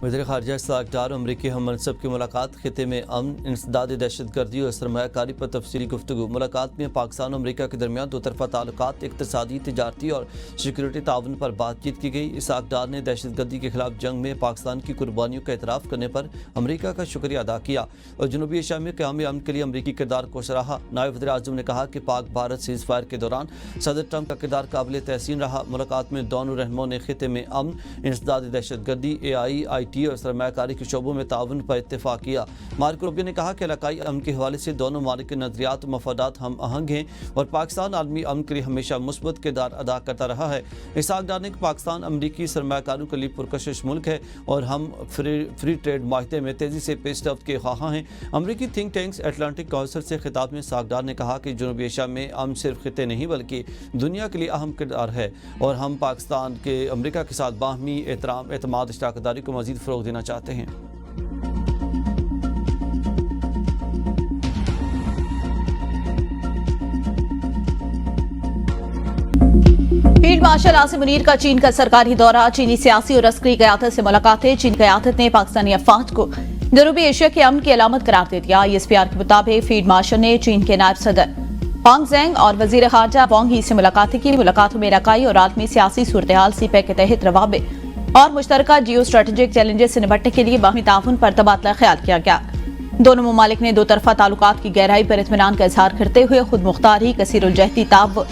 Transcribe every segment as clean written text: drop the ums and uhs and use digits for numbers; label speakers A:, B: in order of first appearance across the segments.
A: वज़ीर ख़ारजा इसहाक़ डार अमरीकी हम मनसब की मुलाकात खिते में अमन इंसदादी दहशतगर्दी और सरमायाकारी पर तफसीली गुफ्तगू। मुलाकात में पाकिस्तान और अमरीका के दरमियान दो तरफ़ा ताल्लुकात, इक़्तिसादी, तिजारती और सिक्योरिटी ताउन पर बातचीत की गई। इसहाक़ डार ने दहशतगर्दी के खिलाफ जंग में पाकिस्तान की कुर्बानियों का एतराफ़ करने पर अमरीका का शुक्रिया अदा किया और जनूबी एशिया में क़याम अमन के लिए अमरीकी किरदार को सराहा। नायब वज़ीर आज़म ने कहा कि पाक भारत सीज़ फायर के दौरान सदर ट्रंप का किरदार काबिल तहसीन रहा। मुलाकात में दोनों रहनुमाओं ने खिते में अमन, इंसदादी दहशतगर्दी, AI, IT और सरमायाकारी के शोबों में ताउन पर इत्तेफाक किया। मार्को रूबियो ने कहा कि इलाकाई अमन के हवाले से दोनों मालिक के नज़रियात और मफादात हम आहंग हैं और पाकिस्तान आलमी अमन के लिए हमेशा मुस्बत किरदार अदा करता रहा है। इसहाक़ डार ने पाकिस्तान अमरीकी सरमायाकारों के लिए पुरकशिश मुल्क है और हम फ्री ट्रेड माहदे में तेज़ी से पेशरफ्त के ख्वाहां हैं। अमरीकी थिंक टैंक्स एटलांटिक काउंसिल से खिताब में इसहाक़ डार ने कहा कि जनूबी एशिया में अमन सिर्फ खिते नहीं बल्कि दुनिया के लिए अहम किरदार है और हम पाकिस्तान के अमरीका के साथ बाहमी एहतराम, एतमाद, इश्तराकदारी को मज़ीद फ़रोग़ देना चाहते हैं।
B: फील्ड मार्शल आसिम मुनीर का चीन का सरकारी दौरा, चीनी सियासी और अस्करी क़यादत से मुलाकातें। चीन क़यादत ने पाकिस्तानी अफवाज को जनूबी एशिया के अमन की अलामत करार दे दिया। ISPR के मुताबिक फील्ड मार्शल ने चीन के नायब सदर हांग ज़ेंग और वज़ीर ख़ारजा वांग ही से मुलाकातें की। मुलाकातों में इलाकाई और आलमी सियासी सूरत-ए-हाल, CPEC के तहत रवाबित और मुश्तरका जियो स्ट्रेटेजिक चैलेंजेस से निपटने के लिए बाहमी ताउन पर तबादला ख्याल किया गया। दोनों ममालिक ने दो तरफा ताल्लुकात की गहराई पर इत्मीनान का इजहार करते हुए खुद मुख्तारी, कसीरुल-जहती ताउन,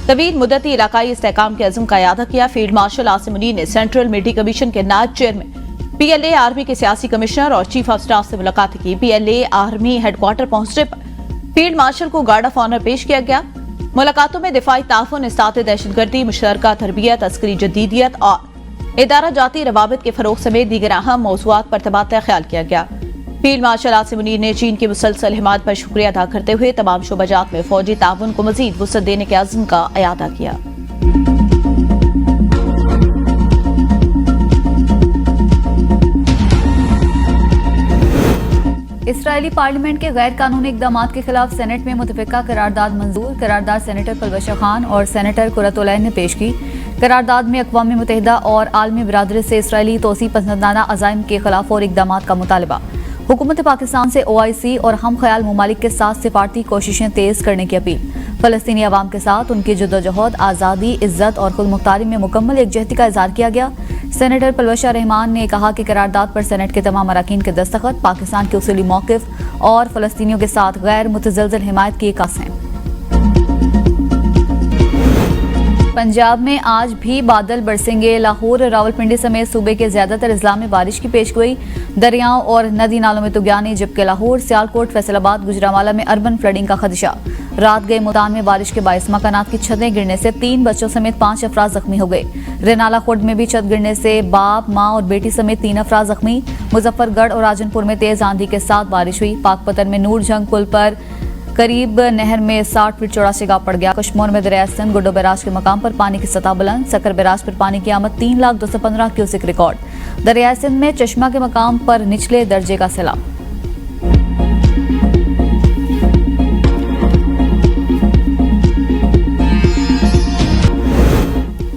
B: तवील मुद्दती इलाकाई इस्तेहकाम के अज़्म का इयादा किया। फील्ड मार्शल आसिम मुनीर ने सेंट्रल मिलिट्री कमीशन के नायब चेयरमैन, PLA आर्मी के सियासी कमिश्नर और चीफ ऑफ स्टाफ से मुलाकात की। PLA आर्मी हेडक्वार्टर पहुंचने पर फील्ड मार्शल को गार्ड ऑफ ऑनर पेश किया गया। मुलाकातों में दिफाई ताउन, इस्ताते दहशतगर्दी, मुशतरका तरबियत, अस्करी जदीदियत और इदारा जाती रवाबित के फरोग समेत दीगर अहम मौज़ूआत पर तबादला ख्याल किया गया। फील्ड मार्शल आसिम मुनीर ने चीन की मुसलसल हिमायत पर शुक्रिया अदा करते हुए तमाम शोबाजात में फौजी ताउन को मजीद वुसअत देने के अज़्म का इयादा किया।
C: इसराइली पार्लियामेंट के गैर कानूनी इकदाम के खिलाफ सेनेट में मुतफ़िका करारदाद मंजूर। करारदाद सेनेटर पलवशा खान और सेनेटर कुरतुलैन ने पेश की। करारदाद में अक़वाम मुत्तहिदा और आलमी बिरादरी से इसराइली तोसी पसंदाना अज़ाइम के खिलाफ और इकदाम का मुतालबा, हुकूमत पाकिस्तान से OIC और हम ख्याल ममालिक के साथ सिफारती कोशिशें तेज़ करने की अपील, फ़लस्तीनी अवाम के साथ उनकी जद्दोजहद, आज़ादी, इज्जत और खुद मुख्तारी में मुकम्मल एकजहती का इज़हार किया गया। सेनेटर पलवशा रहमान ने कहा कि करारदाद पर सेनेट के तमाम अरकान के दस्तखत पाकिस्तान के उसूली मौक़िफ़ और फ़लस्तीनियों के साथ गैर मुतज़लज़ल हिमायत की अक्स हैं। पंजाब में आज भी बादल बरसेंगे। लाहौर, रावलपिंडी समेत सूबे के ज्यादातर अजला में बारिश की पेशगोई। दरियाओं और नदी नालों में तुगयानी, जबकि लाहौर, सियालकोट, फैसलाबाद, गुजरांवाला में अर्बन फ्लडिंग का खदशा। रात गए मुल्तान में बारिश के बायस मकानात की छतें गिरने से 3 बच्चों समेत 5 अफराद जख्मी हो गए। रेनाला खुर्द में भी छत गिरने से बाप, माँ और बेटी समेत 3 अफराद जख्मी। मुजफ्फरगढ़ और राजनपुर में तेज आंधी के साथ बारिश हुई। पाकपतन में नूर जंग पुल पर करीब नहर में 60 फीट चौड़ा सिगाव पड़ गया। कश्मोर में दरिया सिंध गुड्डो बैराज के मकाम पर पानी की सतह बुलंद। सकर बैराज पर पानी की आमद 3,02,15 क्यूसेक रिकॉर्ड। दरिया सिंध में चश्मा के मकाम पर निचले दर्जे का सैलाब।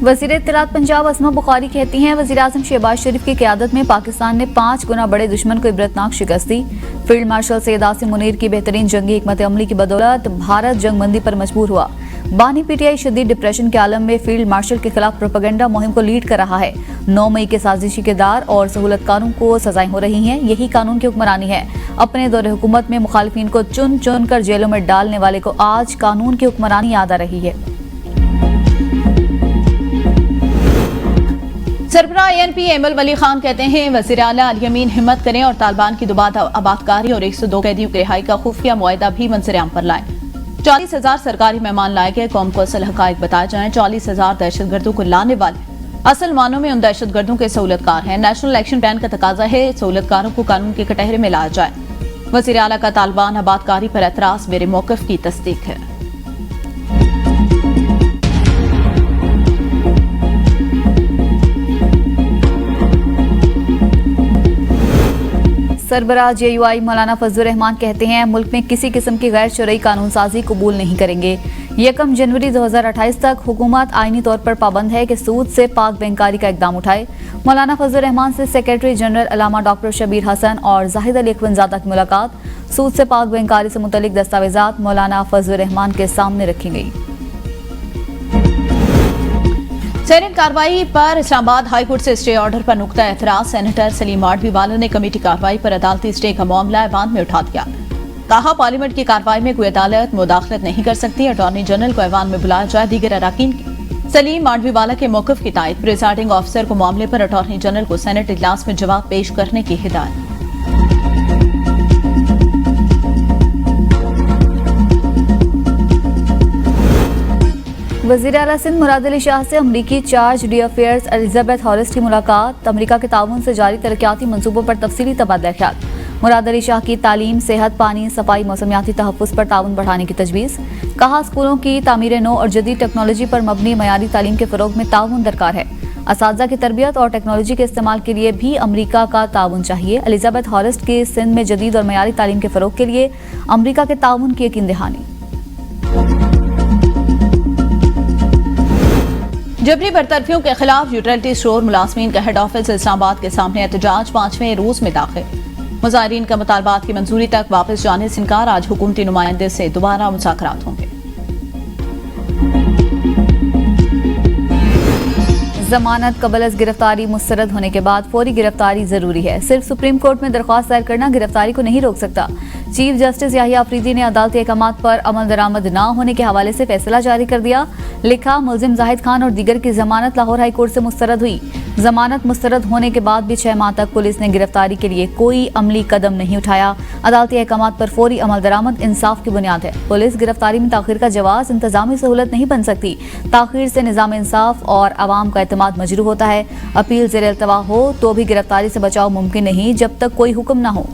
C: वज़ीर इत्तलात पंजाब असमा बुखारी कहती हैं, वज़ीर आज़म शहबाज शरीफ की क़यादत में पाकिस्तान ने 5 गुना बड़े दुश्मन को इबरतनाक शिकस्त दी। फील्ड मार्शल सैयद आसिम मुनीर की बेहतरीन जंगी हिकमत अमली की बदौलत भारत जंगबंदी पर मजबूर हुआ। बानी PTI शदीद डिप्रेशन के आलम में फील्ड मार्शल के खिलाफ प्रोपेगेंडा मुहिम को लीड कर रहा है। 9 मई के साजिशी किरदार और सहूलतकारों को सजाएं हो रही हैं। यही कानून की हुक्मरानी है। अपने दौरे हुकूमत में मुखालिफिन को चुन चुन कर जेलों में डालने वाले को आज कानून की हुक्मरानी याद आ रही है।
B: सरबराह ANP एमल वली खान कहते हैं, वज़ीर आला अल यमीन हिम्मत करें और तालिबान की दोबारा आबादकारी और 102 कैदियों की रिहाई का खुफिया मुआहदा भी मंजर-ए-आम पर लाएं। 40,000 सरकारी मेहमान लाए गए, कौम को असल हकायक बताए जाएं। 40,000 दहशतगर्दों को लाने वाले असल मानों में उन दहशतगर्दों के सहूलतकार हैं। नेशनल एक्शन प्लान का तकाजा है सहूलतकारों को कानून के कटहरे में लाया जाए। वज़ीर आला का तालिबान आबादकारी पर एतराज मेरे मौक़िफ़ की तस्दीक है।
C: सरबराह JUI मौलाना फजलुर रहमान कहते हैं मुल्क में किसी किस्म की गैर शरई कानून साजी कबूल नहीं करेंगे। 1 जनवरी 2028 तक हुकूमत आईनी तौर पर पाबंद है कि सूद से पाक बैंकारी का इकदाम उठाए। मौलाना फजलुर रहमान से सेक्रेटरी जनरल अल्लामा डॉक्टर शबीर हसन और जाहिद अली अखवंजादा की मुलाकात। सूद से पाक बैंकारी से मुतल्लिक दस्तावेजात मौलाना फजलुर रहमान के सामने रखी गई।
B: सेनेट कार्रवाई पर इस्लामाबाद हाईकोर्ट से स्टे ऑर्डर पर नुक्ता एतराज। सेनेटर सलीम माडवीवाला ने कमेटी कार्रवाई पर अदालती स्टे का मामला ऐवान में उठा दिया। कहा पार्लियामेंट की कार्रवाई में कोई अदालत मुदाखलत नहीं कर सकती। अटॉर्नी जनरल को ऐवान में बुलाया जाए। दीगर अराकीन की सलीम माडवीवाला के मौक़िफ़ की तायद। प्रिजाइडिंग ऑफिसर को मामले पर अटॉर्नी जनरल को सेनेट इजलास में जवाब पेश करने की हिदायत।
C: वज़ीर आला सिंध मुराद अली शाह से अमरीकी चार्ज डी अफेयर्स एलिजाबेथ हॉरिस की मुलाकात। अमरीका के ताउन से जारी तरक्याती मंसूबों पर तफसीली तबादला ख्याल। मुराद अली शाह की तालीम, सेहत, पानी, सफाई, मौसमियाती तहफ़्फ़ुज़ पर ताउन बढ़ाने की तजवीज़। कहा स्कूलों की तामीर नो और जदीद टेक्नोलॉजी पर मबनी मयारी तालीम के फ़रोग़ में ताउन दरकार है। असातिज़ा की तरबियत और टेक्नोलॉजी के इस्तेमाल के लिए भी अमरीका का ताउन चाहिए। एलिजाबेथ हॉरिस की सिंध में जदीद और मयारी तालीम के फ़रोग़ के लिए अमरीका के ताउन की यकीन दहानी।
B: जबरी बरतरफियों के खिलाफ यूटिलिटी स्टोर मुलाजमीन का हेड ऑफिस इस्लामाबाद के सामने एहतजाज 5वें रोज में दाखिल। मुजाहिरीन का मुतालबात की मंजूरी तक वापस जाने से इनकार। आज हुकूमती नुमाइंदे से दोबारा मुज़ाकरात होंगे।
C: जमानत कबल अज़ गिरफ्तारी मुस्तरद होने के बाद फौरी गिरफ्तारी जरूरी है। सिर्फ सुप्रीम कोर्ट में दरख्वास्त दायर करना गिरफ्तारी को नहीं रोक सकता। चीफ जस्टिस याहिया अफरीदी ने अदालती अहकामात पर अमल दरामद न होने के हवाले से फैसला जारी कर दिया। लिखा, मुलजिम जाहिद खान और दीगर की जमानत लाहौर हाई कोर्ट से मुस्तरद हुई। जमानत मुस्तरद होने के बाद भी 6 माह तक पुलिस ने गिरफ्तारी के लिए कोई अमली कदम नहीं उठाया। अदालती अहकामात पर फौरी अमल दरामद इंसाफ की बुनियाद है। पुलिस गिरफ्तारी में ताखिर का जवाब इंतजामी सहूलत नहीं बन सकती। ताखिर से निजाम इंसाफ और आवाम का एतमाद मजरूह होता है। अपील ज़ेर अल्तवा हो तो भी गिरफ्तारी से बचाव मुमकिन नहीं जब तक कोई हुक्म न हो।